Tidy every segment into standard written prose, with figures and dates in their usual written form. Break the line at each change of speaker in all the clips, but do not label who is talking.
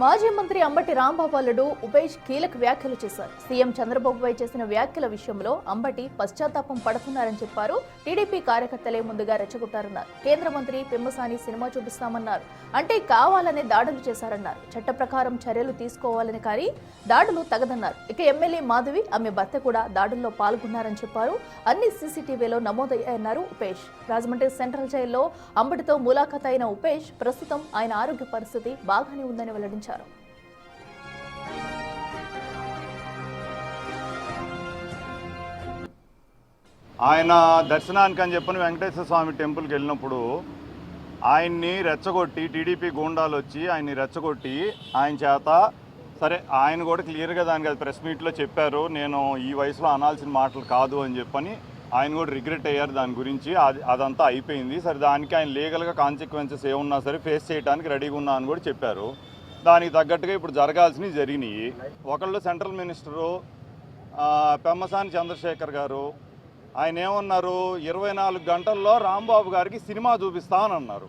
మాజీ మంత్రి అంబటి రాంబాబు అల్లుడు ఉపేష్ కీలక వ్యాఖ్యలు చేశారు. సీఎం చంద్రబాబుపై చేసిన వ్యాఖ్యల విషయంలో అంబటి పశ్చాత్తాపం పడుతున్నారని చెప్పారు. టీడీపీ కార్యకర్తలే ముందుగా రెచ్చగొట్టారన్నారు. కేంద్ర మంత్రి పెమ్మసాని సినిమా చూపిస్తామన్నారు. అంటే కావాలనే దాడులు చేశారన్నారు. చట్ట ప్రకారం చర్యలు తీసుకోవాలని కానీ దాడులు తగదన్నారు. ఇక ఎమ్మెల్యే మాధవి ఆమె భర్త కూడా దాడుల్లో పాల్గొన్నారని చెప్పారు. అన్ని సీసీటీవీలో నమోదయ్యాయన్నారు ఉపేష్. రాజమండ్రి సెంట్రల్ జైల్లో అంబటితో ములాఖాత్ అయిన ఉపేష్ ప్రస్తుతం ఆయన ఆరోగ్య పరిస్థితి బాగానే ఉందని వెల్లడించారు.
ఆయన దర్శనానికి అని చెప్పని వెంకటేశ్వర స్వామి టెంపుల్కి వెళ్ళినప్పుడు ఆయన్ని రెచ్చగొట్టి టీడీపీ గూండాలు వచ్చి ఆయన్ని రెచ్చగొట్టి ఆయన చేత సరే ఆయన కూడా క్లియర్గా దానికి అది ప్రెస్ మీట్లో చెప్పారు, నేను ఈ వయసులో అనాల్సిన మాటలు కాదు అని చెప్పని ఆయన కూడా రిగ్రెట్ అయ్యారు దాని గురించి. అదంతా అయిపోయింది. సరే దానికి ఆయన లీగల్గా కాన్సిక్వెన్సెస్ ఏమున్నా సరే ఫేస్ చేయడానికి రెడీగా ఉన్నా అని కూడా చెప్పారు. దానికి తగ్గట్టుగా ఇప్పుడు జరగాల్సినవి జరిగినాయి. ఒకళ్ళు సెంట్రల్ మినిస్టరు పెమ్మసాని చంద్రశేఖర్ గారు ఆయన ఏమన్నారు, 24 గంటల్లో రాంబాబు గారికి సినిమా చూపిస్తామని అన్నారు.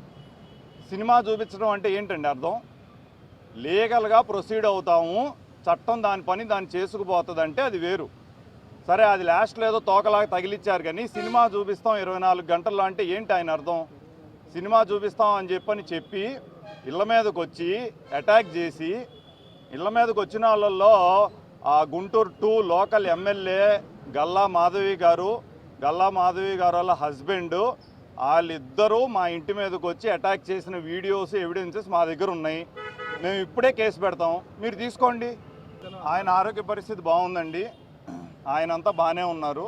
సినిమా చూపించడం అంటే ఏంటండి అర్థం? లీగల్గా ప్రొసీడ్ అవుతాము, చట్టం దాని పని దాన్ని చేసుకుపోతుందంటే అది వేరు. సరే అది లాస్ట్లో ఏదో తోకలాగా తగిలిచ్చారు, కానీ సినిమా చూపిస్తాం 24 గంటల్లో అంటే ఏంటి ఆయన అర్థం? సినిమా చూపిస్తాం అని చెప్పి ఇళ్ళ మీదకి వచ్చి అటాక్ చేసి ఇళ్ళ మీదకి వచ్చిన వాళ్ళల్లో గుంటూరు 2 లోకల్ ఎమ్మెల్యే గల్లా మాధవి గారు వాళ్ళ హస్బెండ్ వాళ్ళిద్దరూ మా ఇంటి మీదకి వచ్చి అటాక్ చేసిన వీడియోస్ ఎవిడెన్సెస్ మా దగ్గర ఉన్నాయి. మేము ఇప్పుడే కేసు పెడతాం, మీరు తీసుకోండి. ఆయన ఆరోగ్య పరిస్థితి బాగుందండి, ఆయన అంతా బాగానే ఉన్నారు.